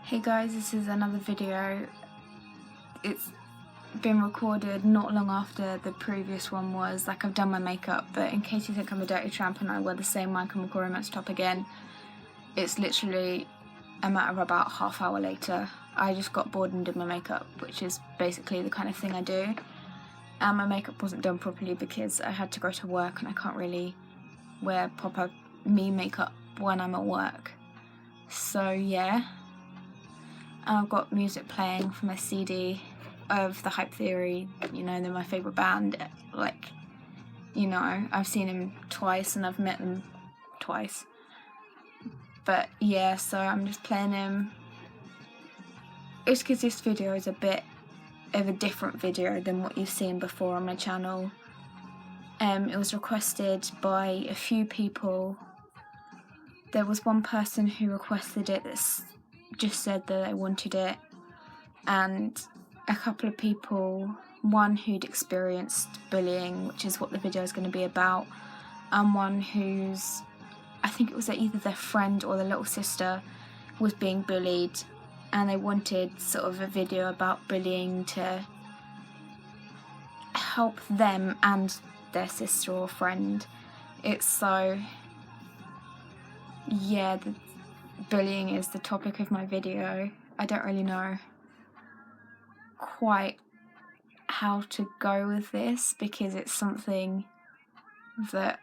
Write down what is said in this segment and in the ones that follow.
Hey guys, this is another video. It's been recorded not long after the previous one was. Like, I've done my makeup, but in case you think I'm a dirty tramp and I wear the same My Chemical Romance top again, it's literally a matter of about half hour later. I just got bored and did my makeup, which is basically the kind of thing I do. And my makeup wasn't done properly because I had to go to work and I can't really wear proper me makeup when I'm at work. So yeah. I've got music playing from a CD of The Hype Theory. You know, they're my favourite band. Like, you know, I've seen them twice and I've met them twice. But yeah, so I'm just playing them. It's because this video is a bit of a different video than what you've seen before on my channel. It was requested by a few people. There was one person who requested it that's just said that they wanted it, and a couple of people, one who'd experienced bullying, which is what the video is going to be about, and one who's, I think it was either their friend or their little sister was being bullied, and they wanted sort of a video about bullying to help them and their sister or friend. It's so, yeah, bullying is the topic of my video. I don't really know quite how to go with this because it's something that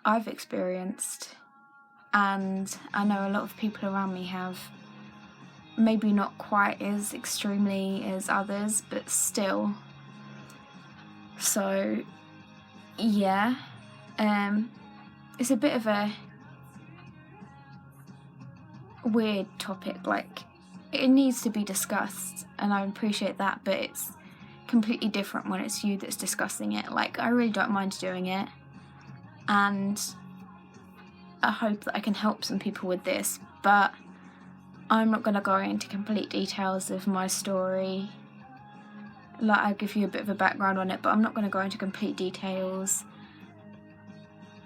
I've experienced, and I know a lot of people around me have. Maybe not quite as extremely as others, but still. So yeah, it's a bit of a weird topic. Like, it needs to be discussed and I appreciate that, but it's completely different when it's you that's discussing it. Like, I really don't mind doing it, and I hope that I can help some people with this, but I'm not going to go into complete details of my story. Like, I'll give you a bit of a background on it, but I'm not going to go into complete details.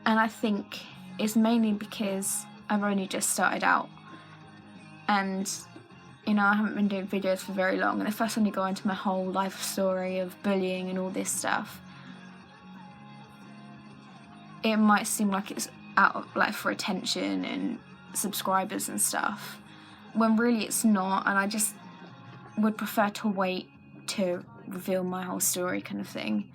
And I think it's mainly because I've only just started out. And, you know, I haven't been doing videos for very long. And if I suddenly go into my whole life story of bullying and all this stuff, it might seem like it's out of, like, for attention and subscribers and stuff, when really it's not. And I just would prefer to wait to reveal my whole story, kind of thing.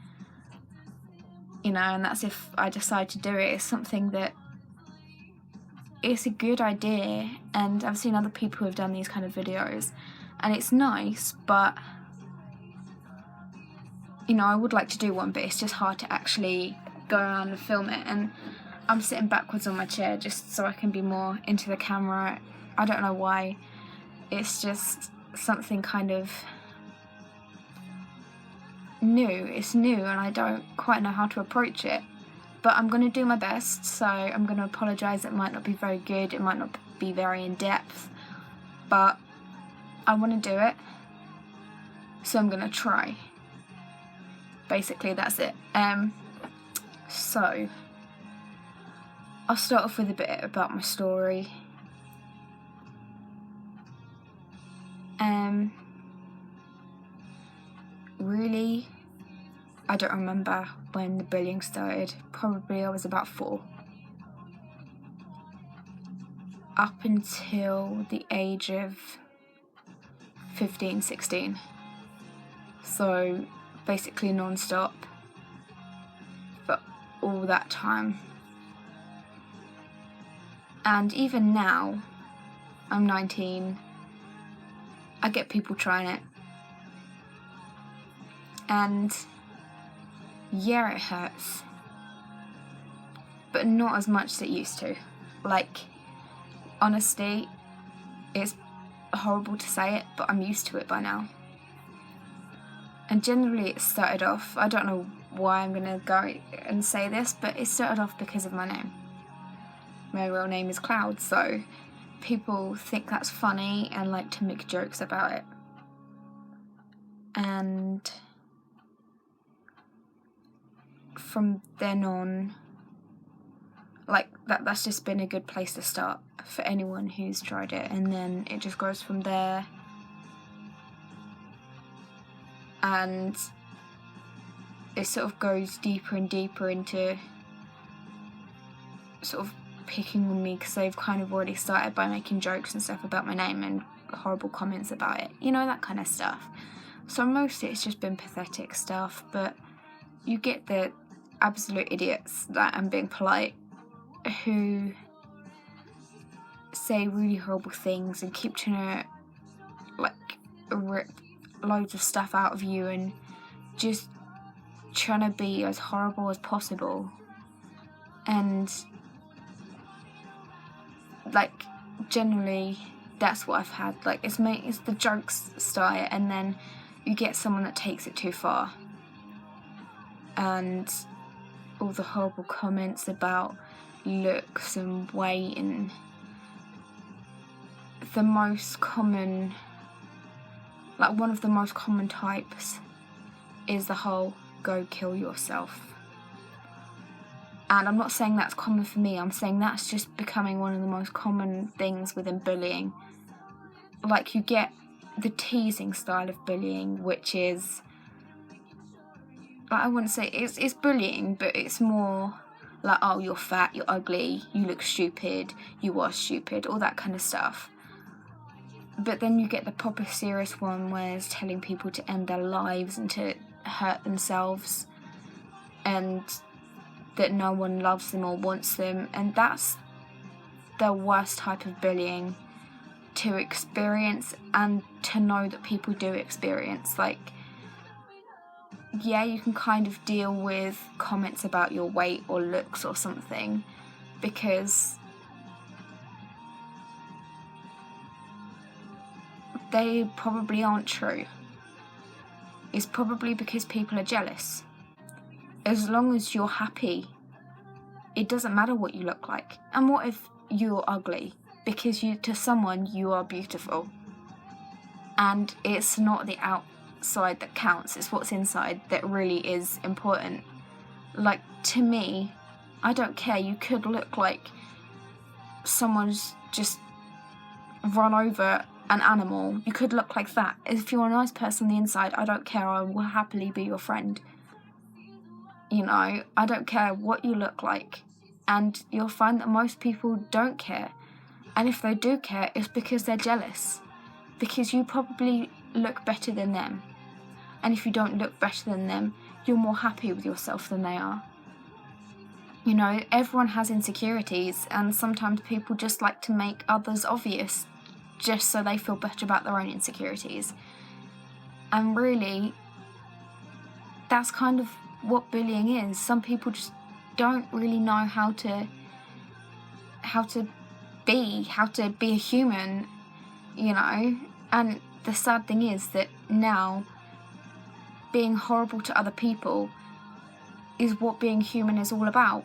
You know, and that's if I decide to do it. It's something that, it's a good idea, and I've seen other people who have done these kind of videos, and it's nice, but, you know, I would like to do one, but it's just hard to actually go around and film it. And I'm sitting backwards on my chair just so I can be more into the camera. I don't know why. It's just something kind of new. It's new and I don't quite know how to approach it. But I'm going to do my best, so I'm going to apologise. It might not be very good, it might not be very in-depth, but I want to do it, so I'm going to try. Basically, that's it. So, I'll start off with a bit about my story. Really, I don't remember when the bullying started. Probably I was about 4. Up until the age of 15, 16. So basically non-stop for all that time. And even now, I'm 19, I get people trying it. And yeah, it hurts, but not as much as it used to. Like, honestly, it's horrible to say it, but I'm used to it by now. And generally it started off, I don't know why I'm gonna go and say this, but it started off because of my name. My real name is Cloud, so people think that's funny and like to make jokes about it. And from then on, like, that's just been a good place to start. for anyone who's tried it, and then it just goes from there. And it sort of goes deeper and deeper into sort of picking on me, because they've kind of already started by making jokes and stuff about my name and horrible comments about it, you know, that kind of stuff. So mostly it's just been pathetic stuff, but you get the absolute idiots, that I'm being polite, who say really horrible things and keep trying to like rip loads of stuff out of you and just trying to be as horrible as possible. And like generally that's what I've had. Like it's the jokes style, and then you get someone that takes it too far, and all the horrible comments about looks and weight, and the most common, like one of the most common types is the whole go kill yourself. And I'm not saying that's common for me, I'm saying that's just becoming one of the most common things within bullying. Like you get the teasing style of bullying, which is, I wouldn't say it's bullying, but it's more like, oh, you're fat, you're ugly, you look stupid, you are stupid, all that kind of stuff. But then you get the proper serious one where it's telling people to end their lives and to hurt themselves, and that no one loves them or wants them. And that's the worst type of bullying to experience and to know that people do experience. Like, yeah, you can kind of deal with comments about your weight or looks or something, because they probably aren't true. It's probably because people are jealous. As long as you're happy, it doesn't matter what you look like. And what if you're ugly? Because to someone you are beautiful. And it's not the outside that counts, it's what's inside that really is important. Like, to me, I don't care, you could look like someone's just run over an animal, you could look like that. If you're a nice person on the inside, I don't care, I will happily be your friend. You know, I don't care what you look like. And you'll find that most people don't care. And if they do care, it's because they're jealous. Because you probably look better than them. And if you don't look better than them, you're more happy with yourself than they are. You know, everyone has insecurities, and sometimes people just like to make others obvious just so they feel better about their own insecurities. And really, that's kind of what bullying is. Some people just don't really know how to be a human, you know. And the sad thing is that now being horrible to other people is what being human is all about.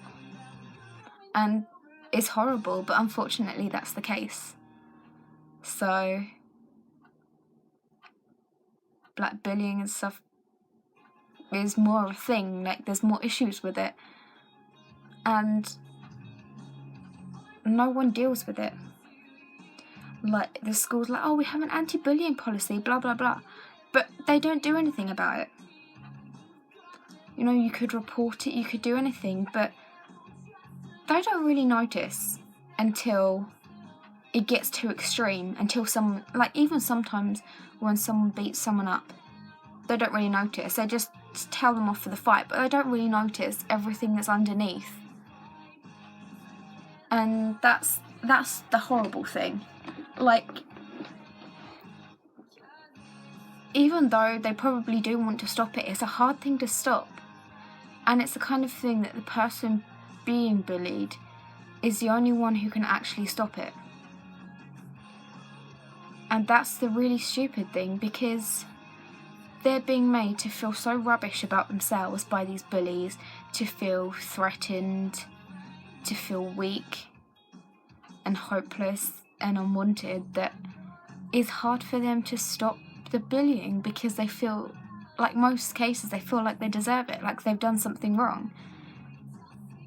And it's horrible, but unfortunately that's the case. So, like, bullying and stuff is more of a thing. Like, there's more issues with it, and no one deals with it. Like, the school's like, oh, we have an anti-bullying policy, blah blah blah, but they don't do anything about it. You know, you could report it, you could do anything, but they don't really notice until it gets too extreme, until someone, like, even sometimes when someone beats someone up, they don't really notice. They just tell them off for the fight, but they don't really notice everything that's underneath. And that's the horrible thing. Like, even though they probably do want to stop it, it's a hard thing to stop. And it's the kind of thing that the person being bullied is the only one who can actually stop it. And that's the really stupid thing, because they're being made to feel so rubbish about themselves by these bullies, to feel threatened, to feel weak and hopeless and unwanted, that it's hard for them to stop the bullying, because they feel, like most cases, they feel like they deserve it, like they've done something wrong.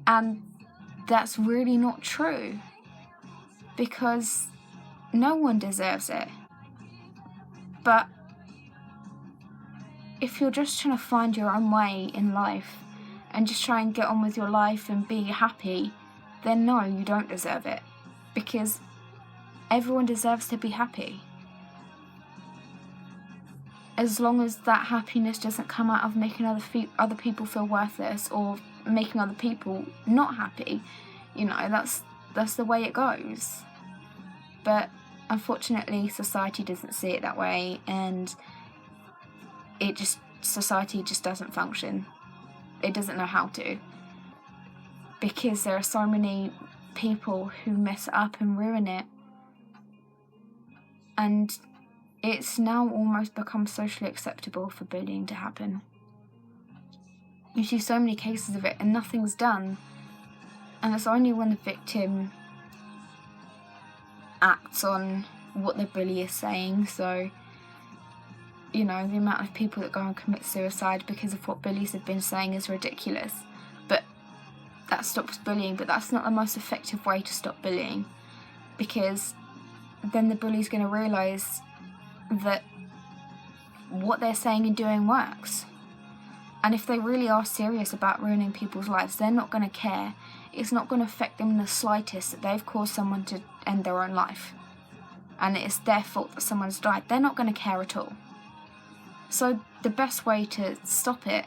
And that's really not true. because no one deserves it. But if you're just trying to find your own way in life and just try and get on with your life and be happy, then no, you don't deserve it, because everyone deserves to be happy. As long as that happiness doesn't come out of making other people feel worthless or making other people not happy, that's the way it goes. But unfortunately, society doesn't see it that way, and society just doesn't function. It doesn't know how to, because there are so many people who mess it up and ruin it, and it's now almost become socially acceptable for bullying to happen. You see so many cases of it and nothing's done, and it's only when the victim acts on what the bully is saying. So, the amount of people that go and commit suicide because of what bullies have been saying is ridiculous. But that stops bullying, but that's not the most effective way to stop bullying, because then the bully's going to realise that what they're saying and doing works. And if they really are serious about ruining people's lives, they're not going to care. It's not going to affect them in the slightest that they've caused someone to end their own life, and it's their fault that someone's died. They're not going to care at all. So the best way to stop it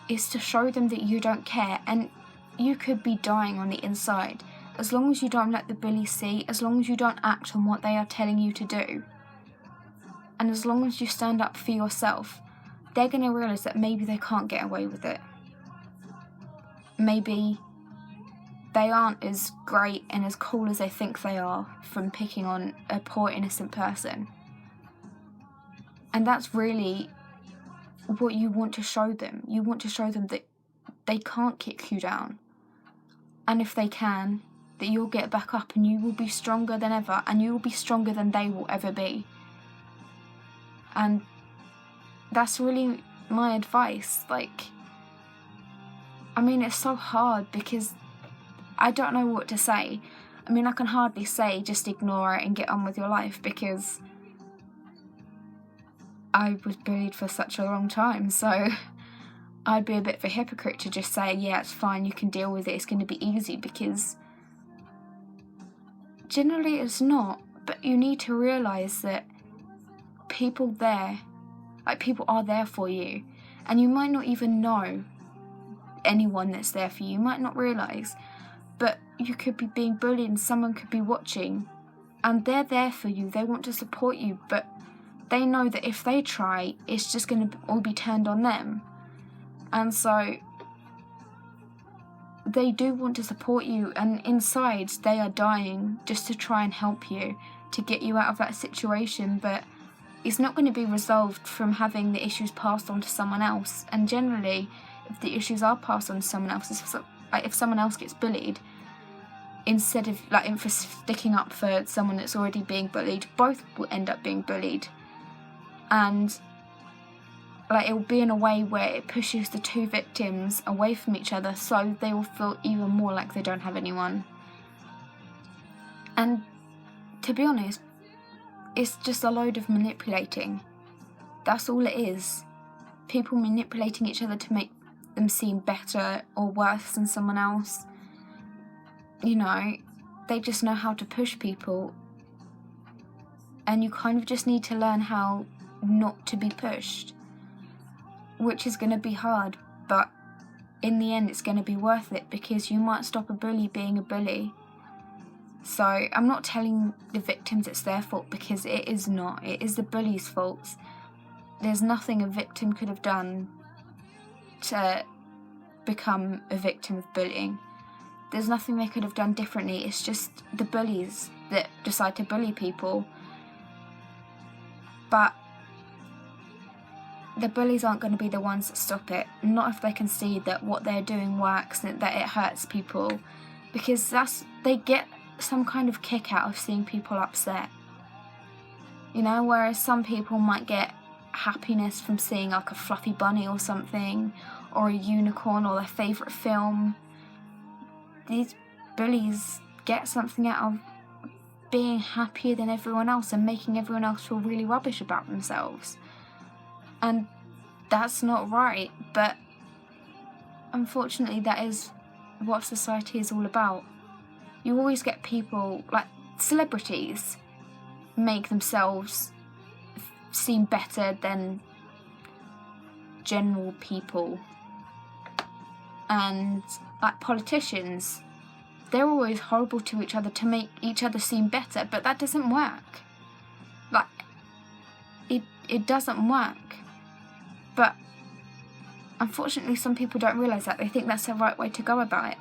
is to show them that you don't care, and you could be dying on the inside. As long as you don't let the bully see, as long as you don't act on what they are telling you to do, and as long as you stand up for yourself, they're going to realise that maybe they can't get away with it. Maybe they aren't as great and as cool as they think they are from picking on a poor innocent person. And that's really what you want to show them. You want to show them that they can't kick you down. And if they can, that you'll get back up and you will be stronger than ever, and you will be stronger than they will ever be. And that's really my advice. It's so hard because I don't know what to say. I can hardly say just ignore it and get on with your life, because I was bullied for such a long time, so I'd be a bit of a hypocrite to just say, yeah, it's fine, you can deal with it, it's going to be easy, because generally it's not. But you need to realise that people are there for you, and you might not even know anyone that's there for you. You might not realise, but you could be being bullied and someone could be watching, and they're there for you. They want to support you, but they know that if they try, it's just going to all be turned on them. And so they do want to support you, and inside they are dying just to try and help you, to get you out of that situation. But it's not going to be resolved from having the issues passed on to someone else. And generally, if the issues are passed on to someone else, if someone else gets bullied, instead of for sticking up for someone that's already being bullied, both will end up being bullied. And it will be in a way where it pushes the two victims away from each other, so they will feel even more like they don't have anyone. And to be honest, it's just a load of manipulating. That's all it is. People manipulating each other to make them seem better or worse than someone else. They just know how to push people, and you kind of just need to learn how not to be pushed, which is going to be hard, but in the end it's going to be worth it, because you might stop a bully being a bully. So I'm not telling the victims it's their fault, because it is not. It is the bully's fault. There's nothing a victim could have done to become a victim of bullying. There's nothing they could have done differently. It's just the bullies that decide to bully people. But the bullies aren't going to be the ones that stop it. Not if they can see that what they're doing works and that it hurts people. Because they get some kind of kick out of seeing people upset. Whereas some people might get happiness from seeing a fluffy bunny or something, or a unicorn, or their favourite film. These bullies get something out of being happier than everyone else and making everyone else feel really rubbish about themselves. And that's not right, but unfortunately that is what society is all about. You always get people, like celebrities, make themselves seem better than general people. And like politicians, they're always horrible to each other to make each other seem better, but that doesn't work. Like, it doesn't work. But unfortunately some people don't realise that. They think that's the right way to go about it.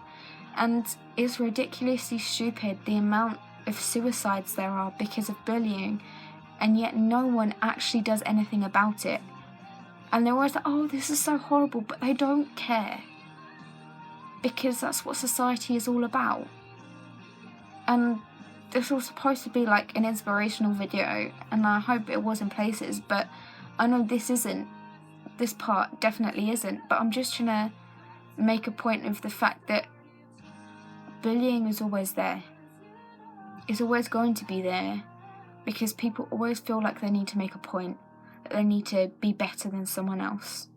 And it's ridiculously stupid the amount of suicides there are because of bullying, and yet no one actually does anything about it. And they're always like, oh, this is so horrible, but they don't care. Because that's what society is all about. And this was supposed to be like an inspirational video, and I hope it was in places, but I know this part definitely isn't, but I'm just trying to make a point of the fact that bullying is always there. It's always going to be there, because people always feel like they need to make a point, that they need to be better than someone else.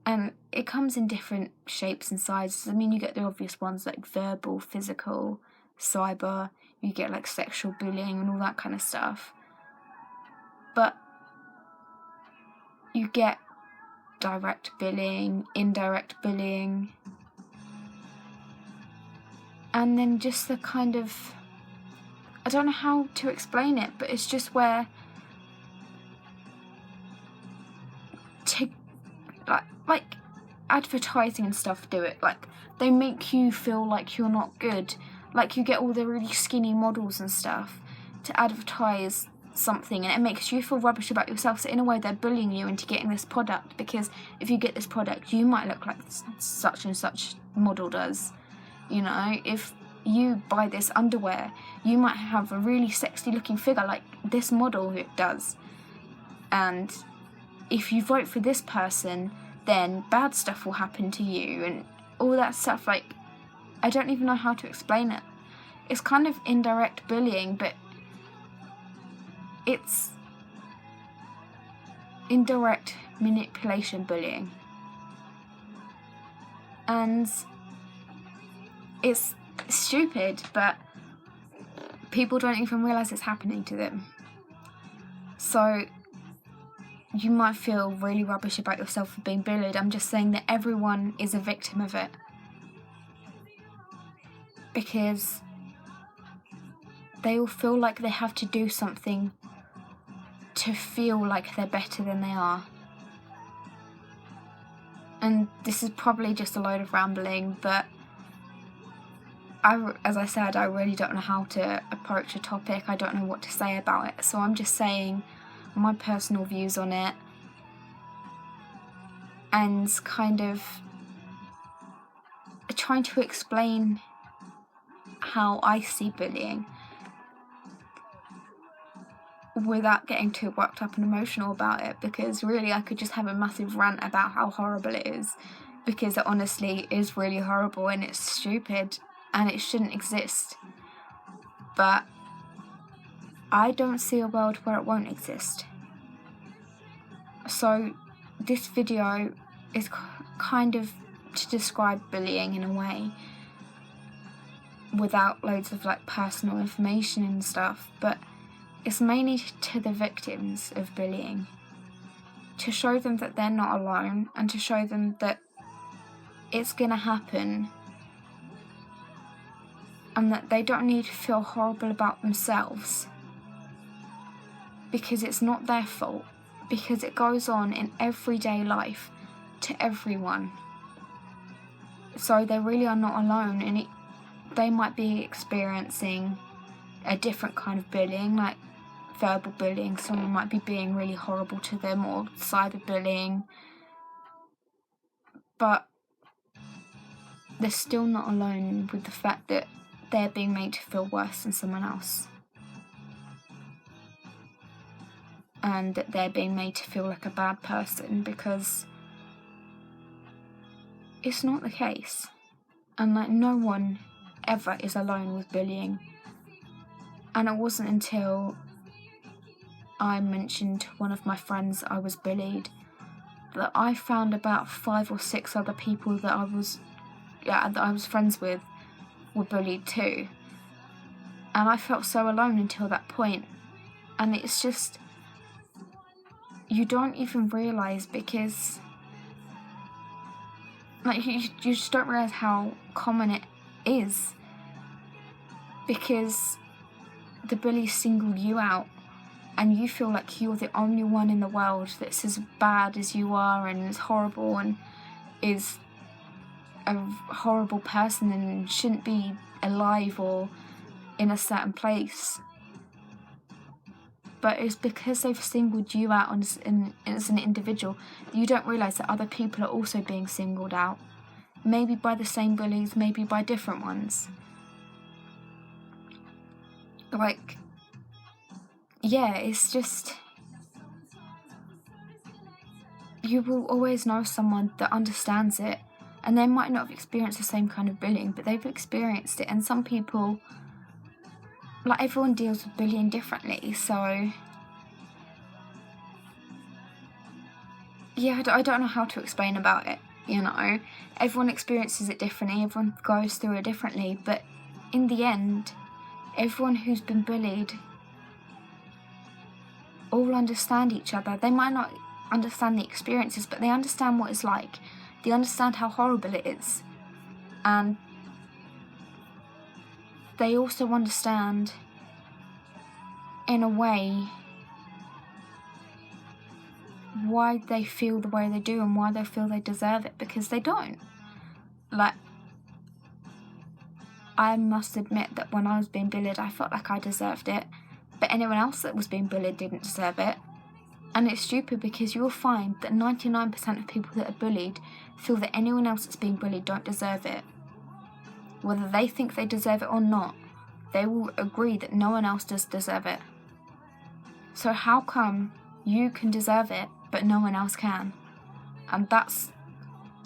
And it comes in different shapes and sizes. I mean, you get the obvious ones like verbal, physical, cyber, you get like sexual bullying and all that kind of stuff. But you get direct bullying, indirect bullying, and then just the kind of, I don't know how to explain it, but it's just where like advertising and stuff do it. Like, they make you feel like you're not good. Like, you get all the really skinny models and stuff to advertise something, and it makes you feel rubbish about yourself. So in a way, they're bullying you into getting this product, because if you get this product, you might look like such and such model does. You know, if you buy this underwear, you might have a really sexy looking figure like this model does. And if you vote for this person, then bad stuff will happen to you, and all that stuff. Like, I don't even know how to explain it. It's kind of indirect bullying, but it's indirect manipulation bullying. And it's stupid, but people don't even realise it's happening to them. So you might feel really rubbish about yourself for being bullied. I'm just saying that everyone is a victim of it. Because they all feel like they have to do something to feel like they're better than they are. And this is probably just a load of rambling, but as I said, I really don't know how to approach a topic. I don't know what to say about it. So I'm just saying my personal views on it, and kind of trying to explain how I see bullying without getting too worked up and emotional about it, because really I could just have a massive rant about how horrible it is, because it honestly is really horrible and it's stupid and it shouldn't exist. But I don't see a world where it won't exist. So this video is kind of to describe bullying in a way, without loads of like personal information and stuff, but it's mainly to the victims of bullying, to show them that they're not alone, and to show them that it's gonna happen, and that they don't need to feel horrible about themselves, because it's not their fault, because it goes on in everyday life to everyone. So they really are not alone, and they might be experiencing a different kind of bullying, like verbal bullying. Someone might be being really horrible to them, or cyberbullying, but they're still not alone with the fact that they're being made to feel worse than someone else, and that they're being made to feel like a bad person, because it's not the case. And like, no one ever is alone with bullying. And it wasn't until I mentioned to one of my friends I was bullied that I found about 5 or 6 other people that I was friends with were bullied too. And I felt so alone until that point. And it's just, you don't even realise, because like you just don't realise how common it is, because the bullies single you out and you feel like you're the only one in the world that's as bad as you are and is horrible and is a horrible person and shouldn't be alive or in a certain place. But it's because they've singled you out as an individual that you don't realise that other people are also being singled out. Maybe by the same bullies, maybe by different ones. Like, yeah, it's just, you will always know someone that understands it, and they might not have experienced the same kind of bullying, but they've experienced it. And some people, like, everyone deals with bullying differently, so yeah, I don't know how to explain about it, you know. Everyone experiences it differently, everyone goes through it differently, but in the end, everyone who's been bullied all understand each other. They might not understand the experiences, but they understand what it's like. They understand how horrible it is. And they also understand, in a way, why they feel the way they do and why they feel they deserve it, because they don't. Like, I must admit that when I was being bullied, I felt like I deserved it, but anyone else that was being bullied didn't deserve it. And it's stupid, because you'll find that 99% of people that are bullied feel that anyone else that's being bullied don't deserve it. Whether they think they deserve it or not, they will agree that no one else does deserve it. So how come you can deserve it, but no one else can? And that's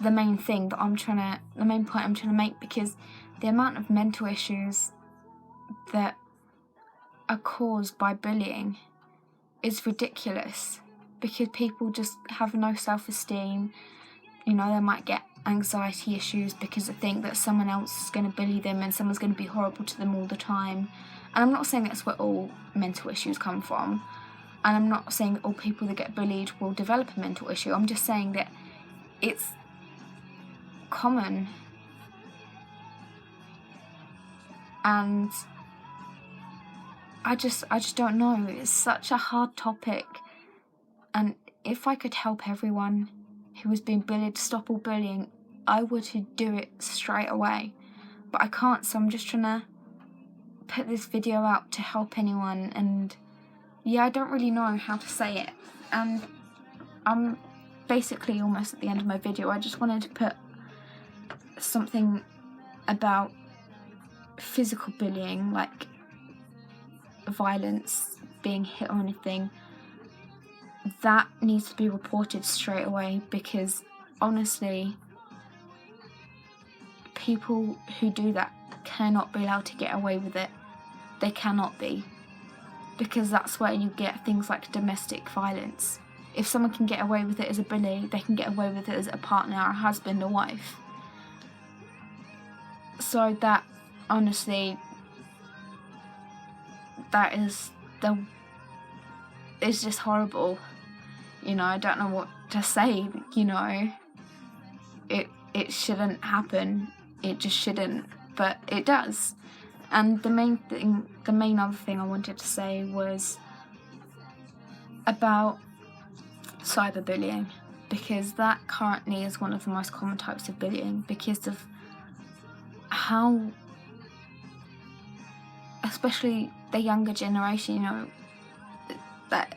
the main thing that the main point I'm trying to make, because the amount of mental issues that are caused by bullying is ridiculous, because people just have no self-esteem. You know, they might get anxiety issues because they think that someone else is going to bully them and someone's going to be horrible to them all the time. And I'm not saying that's where all mental issues come from, and I'm not saying all people that get bullied will develop a mental issue. I'm just saying that it's common. And I just don't know. It's such a hard topic. And if I could help everyone who was being bullied to stop all bullying, I would do it straight away. But I can't, so I'm just trying to put this video out to help anyone. And yeah, I don't really know how to say it. And I'm basically almost at the end of my video. I just wanted to put something about physical bullying, like violence, being hit or anything. That needs to be reported straight away, because honestly, people who do that cannot be allowed to get away with it. They cannot be, because that's where you get things like domestic violence. If someone can get away with it as a bully, they can get away with it as a partner, a husband, a wife. So that, honestly, that is it's just horrible. You know, I don't know what to say, you know. It shouldn't happen. It just shouldn't, but it does. And the main other thing I wanted to say was about cyberbullying, because that currently is one of the most common types of bullying, because of how, especially the younger generation, you know, that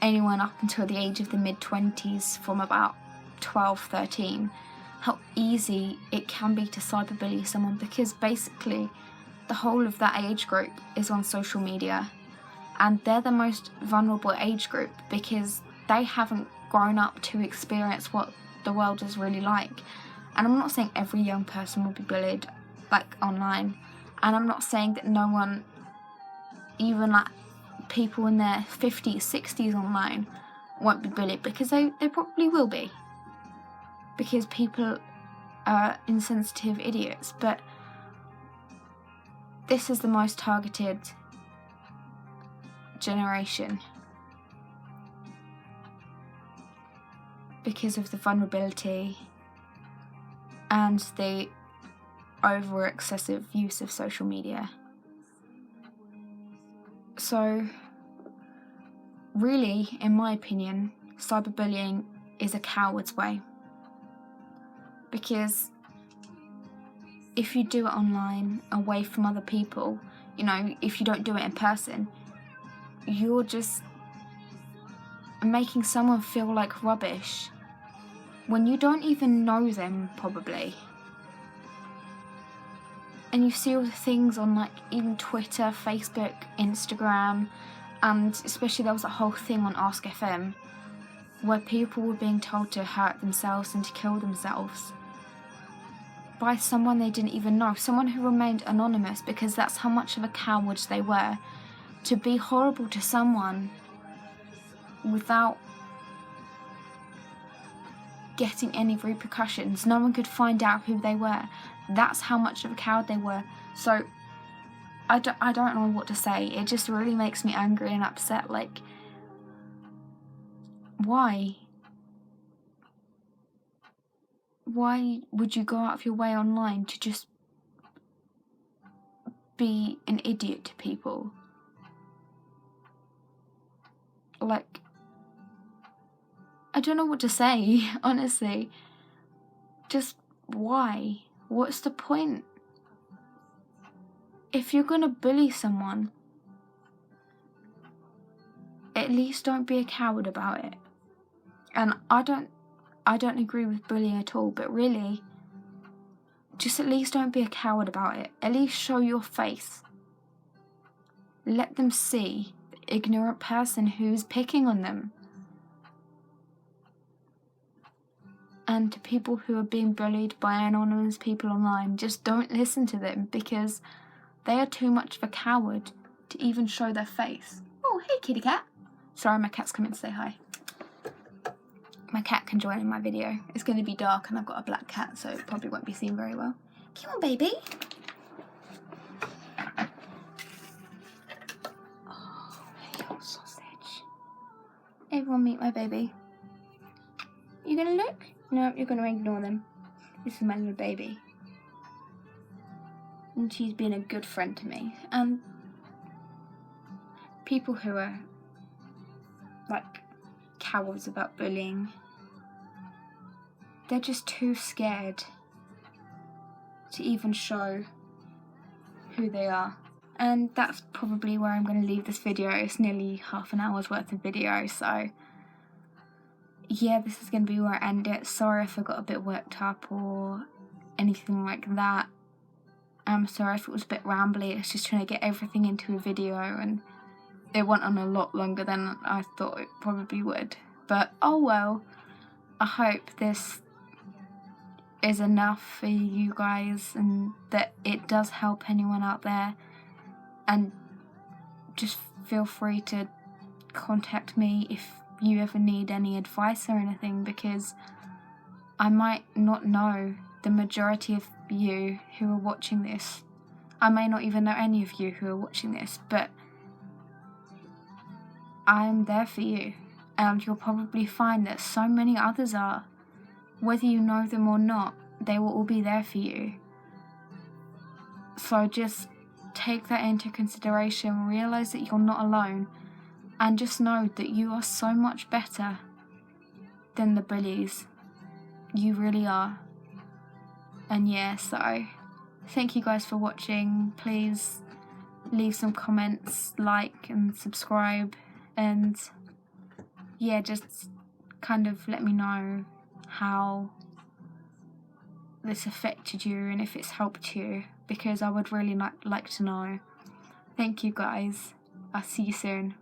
anyone up until the age of the mid-20s, from about 12, 13, how easy it can be to cyberbully someone, because basically the whole of that age group is on social media, and they're the most vulnerable age group, because they haven't grown up to experience what the world is really like. And I'm not saying every young person will be bullied, like, online, And I'm not saying that no one, even like people in their 50s, 60s online, won't be bullied, because they probably will be. Because people are insensitive idiots. But this is the most targeted generation because of the vulnerability and the over excessive use of social media. So really, in my opinion, cyberbullying is a coward's way, because if you do it online, away from other people, you know, if you don't do it in person, you're just making someone feel like rubbish when you don't even know them, probably. And you see all the things on, like, even Twitter, Facebook, Instagram, and especially there was a whole thing on Ask FM where people were being told to hurt themselves and to kill themselves by someone they didn't even know, someone who remained anonymous, because that's how much of a coward they were, to be horrible to someone without getting any repercussions. No one could find out who they were. That's how much of a coward they were. So I don't know what to say. It just really makes me angry and upset. Like, why? Why would you go out of your way online to just be an idiot to people? Like, I don't know what to say, honestly. Just why? What's the point? If you're gonna bully someone, at least don't be a coward about it. And I don't agree with bullying at all, but really, just at least don't be a coward about it. At least show your face. Let them see the ignorant person who's picking on them. And to people who are being bullied by anonymous people online, just don't listen to them, because they are too much of a coward to even show their face. Oh, hey kitty cat. Sorry, my cat's coming to say hi. My cat can join in my video. It's going to be dark and I've got a black cat, so it probably won't be seen very well. Come on, baby. Oh, hey, old sausage. Everyone meet my baby. You gonna look? No, you're gonna ignore them. This is my little baby. And she's been a good friend to me. And people who are like cowards about bullying, they're just too scared to even show who they are. And that's probably where I'm going to leave this video. It's nearly half an hour's worth of video, so yeah, this is going to be where I end it. Sorry if I got a bit worked up or anything like that. I'm sorry if it was a bit rambly. It's just trying to get everything into a video, and it went on a lot longer than I thought it probably would. But oh well, I hope this is enough for you guys and that it does help anyone out there. And just feel free to contact me if you ever need any advice or anything, because I might not know the majority of you who are watching this. I may not even know any of you who are watching this, but I'm there for you, and you'll probably find that so many others are. Whether you know them or not, they will all be there for you. So just take that into consideration, realise that you're not alone, and just know that you are so much better than the bullies. You really are. And yeah, so thank you guys for watching. Please leave some comments, like and subscribe, and yeah, just kind of let me know how this affected you and if it's helped you, because I would really like to know. Thank you guys. I'll see you soon.